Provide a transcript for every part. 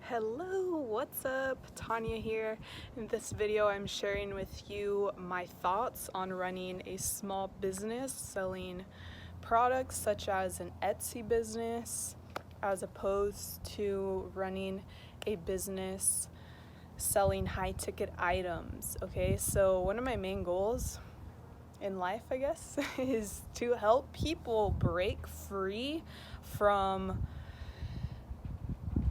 Hello, what's up? Tanya here. In this video, I'm sharing with you my thoughts on running a small business selling products such as an Etsy business as opposed to running a business selling high ticket items. Okay, so one of my main goals in life, I guess, is to help people break free from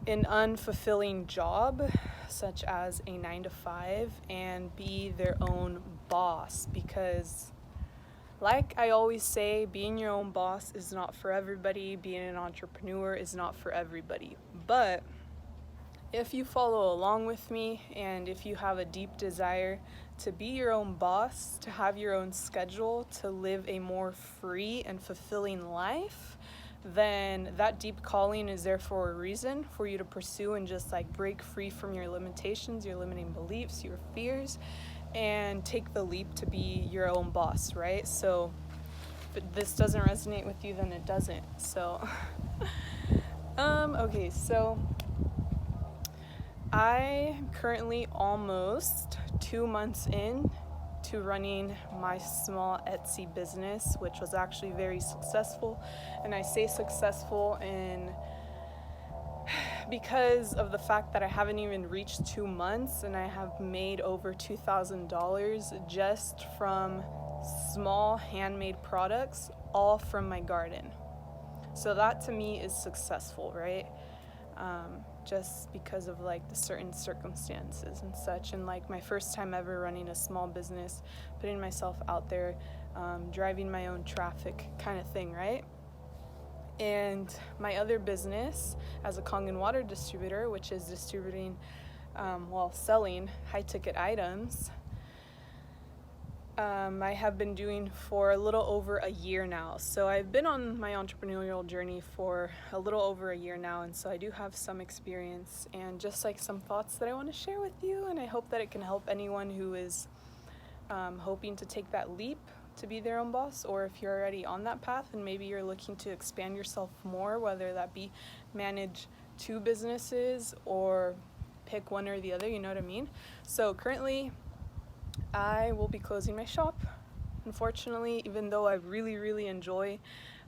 an unfulfilling job such as a 9 to 5 and be their own boss, because like I always say, being your own boss is not for everybody. Being an entrepreneur is not for everybody. But if you follow along with me and if you have a deep desire to be your own boss, to have your own schedule, to live a more free and fulfilling life, then that deep calling is there for a reason, for you to pursue and just like break free from your limitations, your limiting beliefs, your fears, and take the leap to be your own boss, right? So if this doesn't resonate with you, then it doesn't. So okay, so I'm currently almost 2 months in to running my small Etsy business, which was actually very successful. And I say successful because of the fact that I haven't even reached 2 months and I have made over $2,000 just from small handmade products, all from my garden. So that to me is successful, right? Just because of like the certain circumstances and such, and like my first time ever running a small business, putting myself out there, driving my own traffic kind of thing, right? And my other business as a Kangen water distributor, which is distributing, selling high ticket items, I have been doing for a little over a year now. So I've been on my entrepreneurial journey for a little over a year now, and so I do have some experience and just like some thoughts that I want to share with you, and I hope that it can help anyone who is hoping to take that leap to be their own boss, or if you're already on that path and maybe you're looking to expand yourself more, whether that be manage 2 businesses or pick one or the other, you know what I mean? So currently I will be closing my shop, unfortunately, even though I really enjoy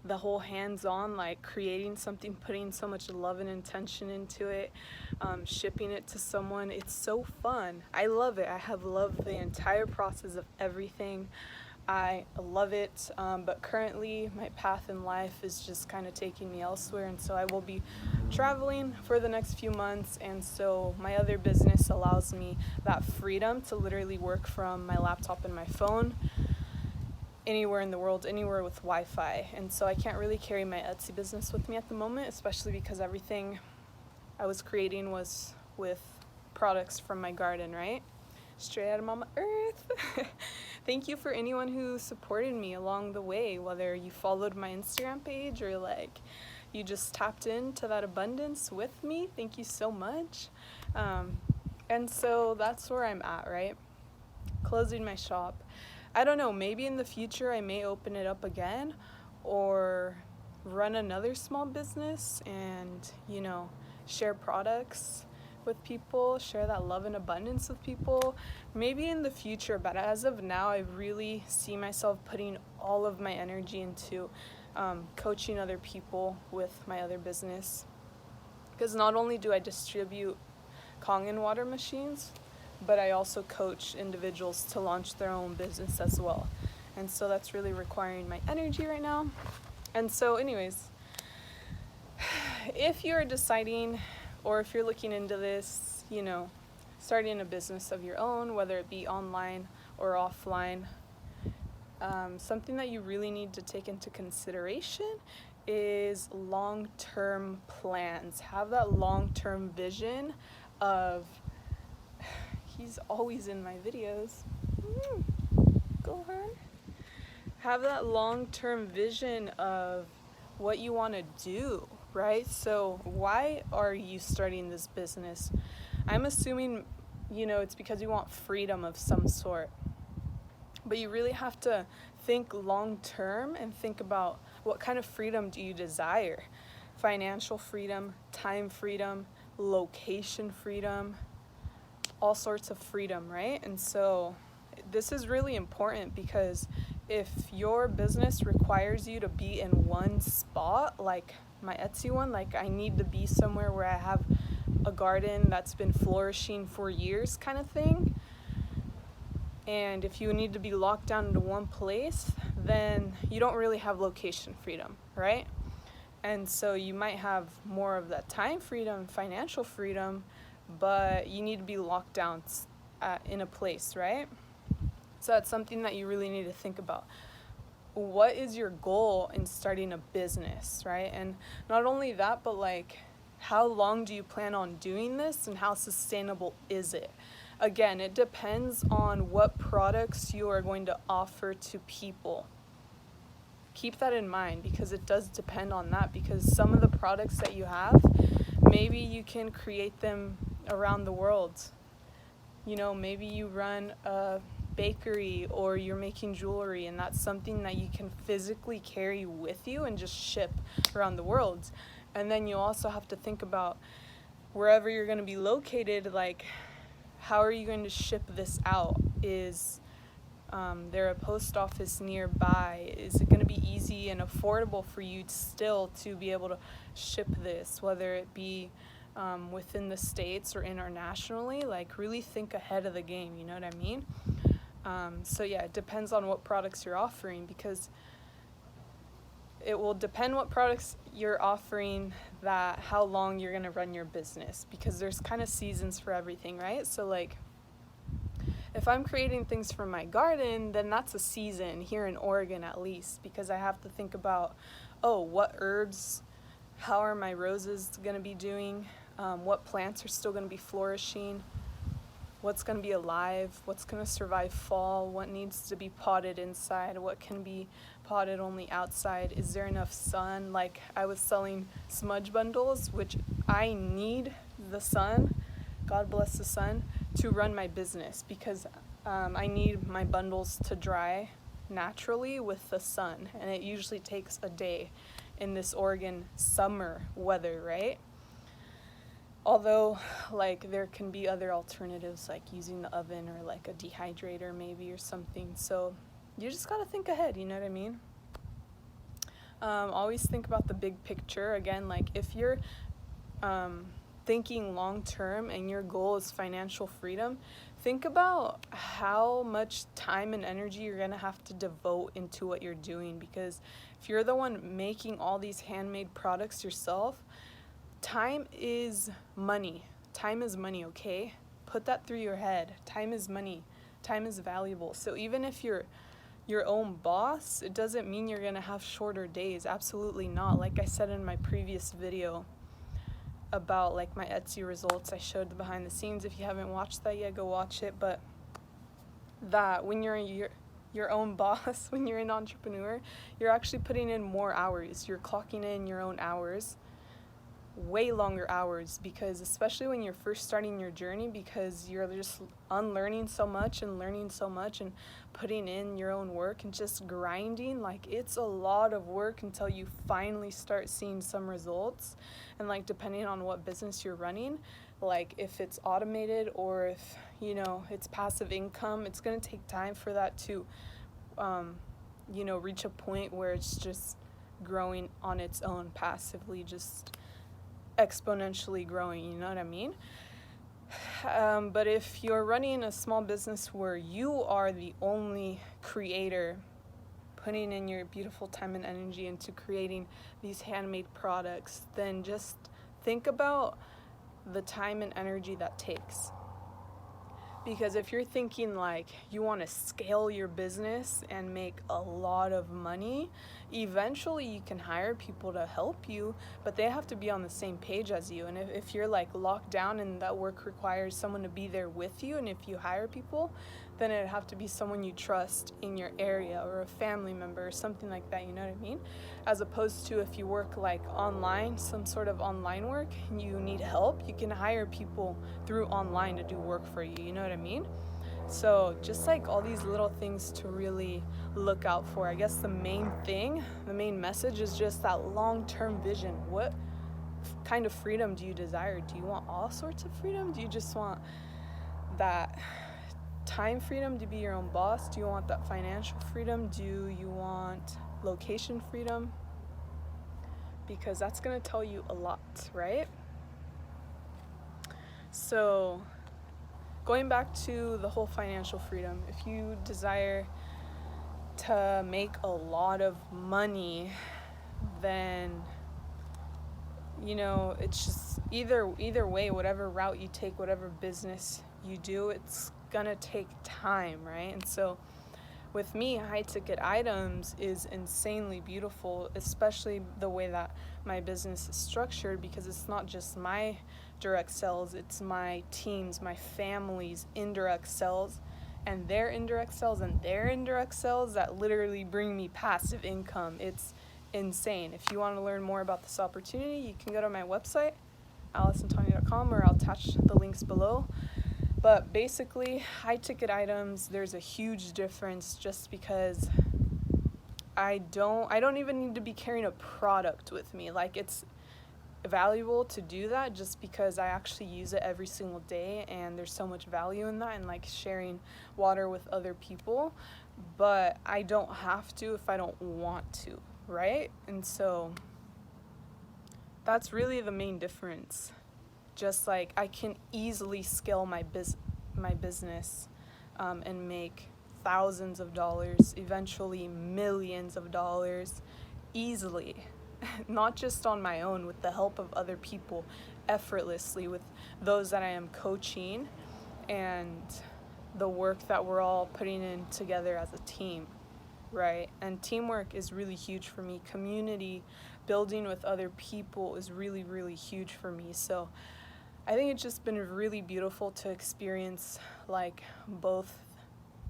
the whole hands-on, like creating something, putting so much love and intention into it, shipping it to someone. It's so fun. I love it. I have loved the entire process of everything. I love it, but currently my path in life is just kind of taking me elsewhere, and so I will be traveling for the next few months, and so my other business allows me that freedom to literally work from my laptop and my phone anywhere in the world, anywhere with Wi-Fi. And so I can't really carry my Etsy business with me at the moment, especially because everything I was creating was with products from my garden, right? Straight out of Mama Earth. Thank you for anyone who supported me along the way, whether you followed my Instagram page or like you just tapped into that abundance with me. Thank you so much. And so that's where I'm at, right? Closing my shop. I don't know, maybe in the future I may open it up again or run another small business and, share products with people, share that love and abundance with people, maybe in the future. But as of now, I really see myself putting all of my energy into coaching other people with my other business, because not only do I distribute Kangen water machines, but I also coach individuals to launch their own business as well, and so that's really requiring my energy right now. And so anyways, if you're deciding, or if you're looking into this, starting a business of your own, whether it be online or offline, something that you really need to take into consideration is long-term plans. Have that long-term vision of, he's always in my videos. Go on. Have that long-term vision of what you want to do, right? So why are you starting this business? I'm assuming, it's because you want freedom of some sort. But you really have to think long-term and think about what kind of freedom do you desire? Financial freedom, time freedom, location freedom, all sorts of freedom, right? And so this is really important because if your business requires you to be in one spot, like my Etsy one, like I need to be somewhere where I have a garden that's been flourishing for years kind of thing, and if you need to be locked down into one place, then you don't really have location freedom, right? And so you might have more of that time freedom, financial freedom, but you need to be locked down in a place, right? So that's something that you really need to think about. What is your goal in starting a business, right? And not only that, but like, how long do you plan on doing this and how sustainable is it? Again, it depends on what products you are going to offer to people. Keep that in mind because it does depend on that, because some of the products that you have, maybe you can create them around the world. You know, maybe you run a bakery or you're making jewelry, and that's something that you can physically carry with you and just ship around the world. And then you also have to think about wherever you're going to be located, like how are you going to ship this out? Is there a post office nearby? Is it going to be easy and affordable for you still to be able to ship this, whether it be within the States or internationally? Like, really think ahead of the game, you know what I mean? So yeah, it depends on what products you're offering, because it will depend what products you're offering that how long you're going to run your business, because there's kind of seasons for everything, right? So like, if I'm creating things for my garden, then that's a season here in Oregon at least, because I have to think about, oh, what herbs, how are my roses going to be doing, what plants are still going to be flourishing, what's going to be alive, what's going to survive fall, what needs to be potted inside, what can be potted only outside, is there enough sun? Like, I was selling smudge bundles, which I need the sun, God bless the sun, to run my business, because I need my bundles to dry naturally with the sun, and it usually takes a day in this Oregon summer weather, right? Although, like, there can be other alternatives, like using the oven or like a dehydrator maybe or something. So you just gotta think ahead, you know what I mean? Always think about the big picture. Again, like, if you're thinking long term and your goal is financial freedom, think about how much time and energy you're gonna have to devote into what you're doing, because if you're the one making all these handmade products yourself, time is money. Time is money, okay? Put that through your head. Time is money. Time is valuable. So even if you're your own boss, it doesn't mean you're gonna have shorter days. Absolutely not. Like I said in my previous video about like my Etsy results, I showed the behind the scenes. If you haven't watched that yet, go watch it. But that when you're your own boss, when you're an entrepreneur, you're actually putting in more hours. You're clocking in your own hours, way longer hours, because especially when you're first starting your journey, because you're just unlearning so much and learning so much and putting in your own work and just grinding, like, it's a lot of work until you finally start seeing some results. And like, depending on what business you're running, like if it's automated or if, you know, it's passive income, it's going to take time for that to you know, reach a point where it's just growing on its own, passively, just exponentially growing, you know what I mean? But if you're running a small business where you are the only creator, putting in your beautiful time and energy into creating these handmade products, then just think about the time and energy that takes. Because if you're thinking like you want to scale your business and make a lot of money, eventually you can hire people to help you, but they have to be on the same page as you. And if you're like locked down and that work requires someone to be there with you, and if you hire people, then it'd have to be someone you trust in your area or a family member or something like that, you know what I mean? As opposed to if you work like online, some sort of online work, and you need help, you can hire people through online to do work for you, you know what I mean? So just like all these little things to really look out for. I guess the main thing, the main message is just that long-term vision. kind of freedom do you desire? Do you want all sorts of freedom? Do you just want that time freedom to be your own boss? Do you want that financial freedom? Do you want location freedom? Because that's going to tell you a lot, right? So going back to the whole financial freedom, if you desire to make a lot of money, then it's just either way, whatever route you take, whatever business you do, it's gonna take time, right? And so with me, high ticket items is insanely beautiful, especially the way that my business is structured, because it's not just my direct sales, it's my team's, my family's indirect sales, and their indirect sales and their indirect sales that literally bring me passive income. It's insane. If you want to learn more about this opportunity, you can go to my website, AliceandTanya.com, or I'll attach the links below. But basically, high ticket items, there's a huge difference just because I don't even need to be carrying a product with me. Like, it's valuable to do that just because I actually use it every single day, and there's so much value in that, and like sharing water with other people. But I don't have to if I don't want to, right? And so that's really the main difference. Just like I can easily scale my business and make thousands of dollars, eventually millions of dollars, easily. Not just on my own, with the help of other people, effortlessly, with those that I am coaching, and the work that we're all putting in together as a team, right? And teamwork is really huge for me. Community building with other people is really, really huge for me. So I think it's just been really beautiful to experience like both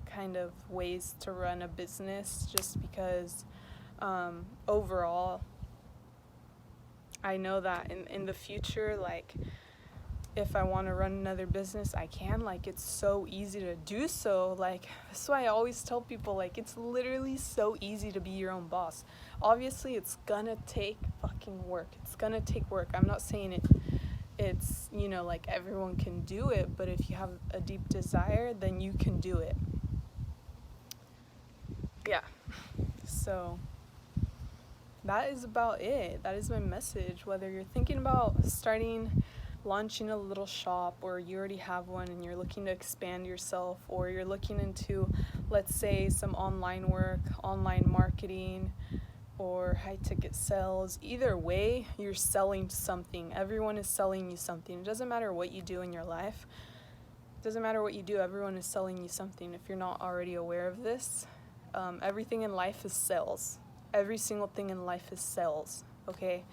kind of ways to run a business, just because overall I know that in the future, like if I want to run another business, I can. Like, it's so easy to do so. Like, that's why I always tell people, like, it's literally so easy to be your own boss. Obviously, it's gonna take fucking work. It's gonna take work. I'm not saying it's like everyone can do it, but if you have a deep desire, then you can do it. Yeah. So that is about it. That is my message. Whether you're thinking about launching a little shop, or you already have one and you're looking to expand yourself, or you're looking into, let's say, some online work, online marketing, or high ticket sales, either way, you're selling something. Everyone is selling you something. It doesn't matter what you do in your life. It doesn't matter what you do. Everyone is selling you something. If you're not already aware of this, everything in life is sales. Every single thing in life is sales, okay?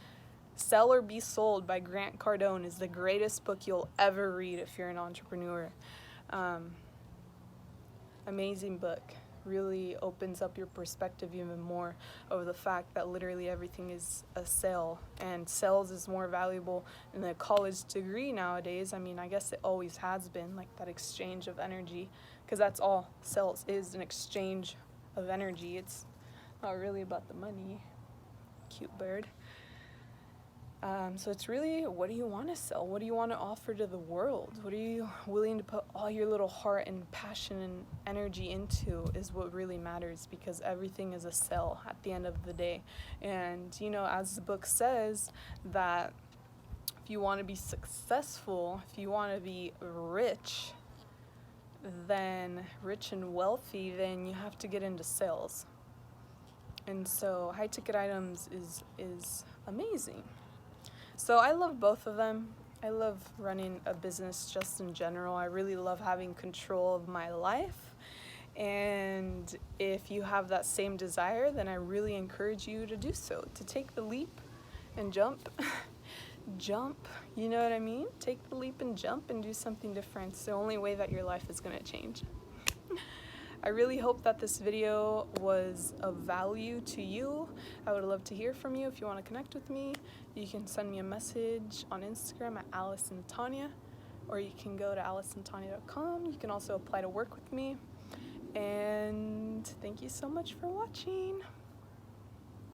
Sell or Be Sold by Grant Cardone is the greatest book you'll ever read if you're an entrepreneur. Amazing book. Really opens up your perspective even more over the fact that literally everything is a sale, and sales is more valuable than a college degree nowadays. I mean, I guess it always has been, like that exchange of energy, because that's all sales is, an exchange of energy. It's not really about the money. Cute bird. So it's really, what do you want to sell? What do you want to offer to the world? What are you willing to put all your little heart and passion and energy into is what really matters, because everything is a sell at the end of the day. And, as the book says, that if you want to be successful, if you want to be rich and wealthy, then you have to get into sales. And so high ticket items is amazing. So I love both of them. I love running a business just in general. I really love having control of my life. And if you have that same desire, then I really encourage you to do so, to take the leap and jump. Jump, you know what I mean? Take the leap and jump and do something different. It's the only way that your life is going to change. I really hope that this video was of value to you. I would love to hear from you. If you want to connect with me, you can send me a message on Instagram at AliceandTanya, or you can go to AliceandTanya.com. You can also apply to work with me. And thank you so much for watching.